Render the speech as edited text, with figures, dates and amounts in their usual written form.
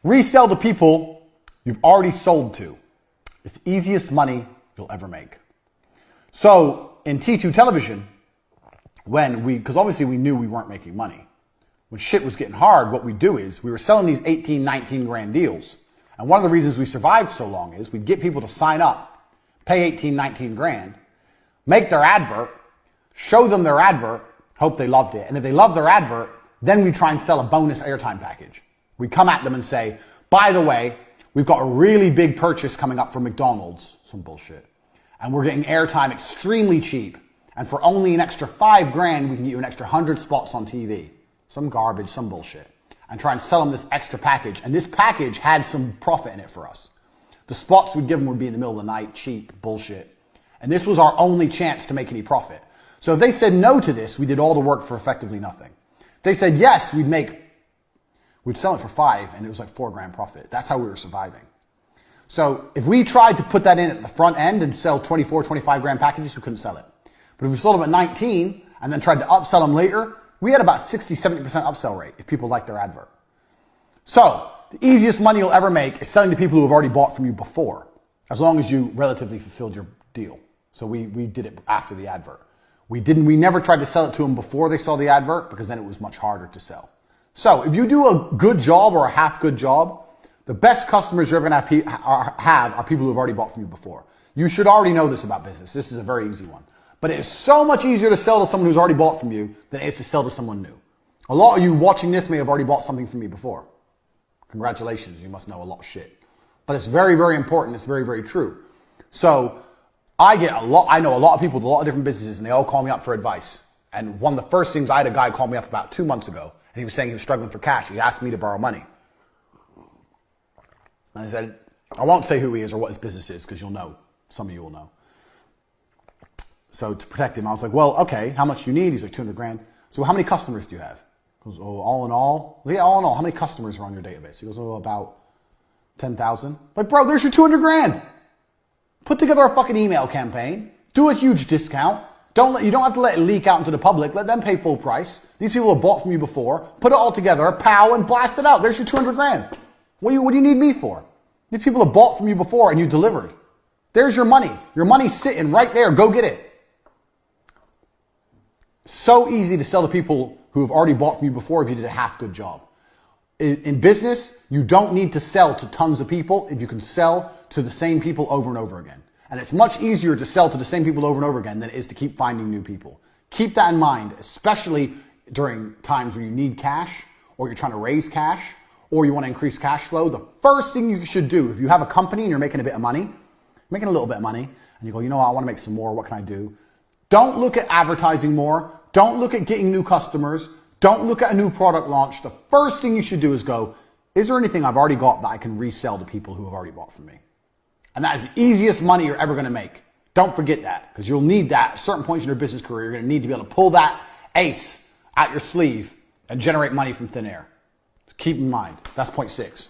Resell to people you've already sold to. It's the easiest money you'll ever make. So in T2 television, because obviously we knew we weren't making money. When shit was getting hard, what we'd do is we were selling these 18, 19 grand deals. And one of the reasons we survived so long is we'd get people to sign up, pay 18, 19 grand, make their advert, show them their advert, hope they loved it. And if they loved their advert, then we try and sell a bonus airtime package. We come at them and say, by the way, we've got a really big purchase coming up from McDonald's, some bullshit. And we're getting airtime extremely cheap. And for only an extra 5 grand, we can get you an extra 100 spots on TV. Some garbage, some bullshit. And try and sell them this extra package. And this package had some profit in it for us. The spots we'd give them would be in the middle of the night, cheap, bullshit. And this was our only chance to make any profit. So if they said no to this, we did all the work for effectively nothing. If they said yes, we'd sell it for 5 and it was like 4 grand profit. That's how we were surviving. So if we tried to put that in at the front end and sell 24, 25 grand packages, we couldn't sell it. But if we sold them at 19 and then tried to upsell them later, we had about 60, 70% upsell rate if people liked their advert. So the easiest money you'll ever make is selling to people who have already bought from you before, as long as you relatively fulfilled your deal. So we did it after the advert. We never tried to sell it to them before they saw the advert because then it was much harder to sell. So if you do a good job or a half good job, the best customers you're ever going to have are people who have already bought from you before. You should already know this about business. This is a very easy one. But it is so much easier to sell to someone who's already bought from you than it is to sell to someone new. A lot of you watching this may have already bought something from me before. Congratulations, you must know a lot of shit. But it's very, very important. It's very, very true. So I know a lot of people with a lot of different businesses and they all call me up for advice. And one of the first things, I had a guy call me up about 2 months ago and he was saying he was struggling for cash. He asked me to borrow money. And I said, I won't say who he is or what his business is because you'll know. Some of you will know. So to protect him, I was like, well, okay, how much do you need? He's like, 200 grand. So how many customers do you have? He goes, oh, all in all? Yeah, all in all. How many customers are on your database? He goes, oh, about 10,000. Like, bro, there's your 200 grand. Put together a fucking email campaign. Do a huge discount. You don't have to let it leak out into the public. Let them pay full price. These people have bought from you before. Put it all together, pow, and blast it out. There's your 200 grand. What do you need me for? These people have bought from you before and you delivered. There's your money. Your money's sitting right there. Go get it. So easy to sell to people who have already bought from you before if you did a half good job. In business, you don't need to sell to tons of people if you can sell to the same people over and over again. And it's much easier to sell to the same people over and over again than it is to keep finding new people. Keep that in mind, especially during times where you need cash or you're trying to raise cash or you want to increase cash flow. The first thing you should do, if you have a company and you're making a bit of money, making a little bit of money, and you go, you know what, I want to make some more, what can I do? Don't look at advertising more. Don't look at getting new customers. Don't look at a new product launch. The first thing you should do is go, is there anything I've already got that I can resell to people who have already bought from me? And that is the easiest money you're ever going to make. Don't forget that because you'll need that at certain points in your business career. You're going to need to be able to pull that ace out your sleeve and generate money from thin air. So keep in mind, that's point 6.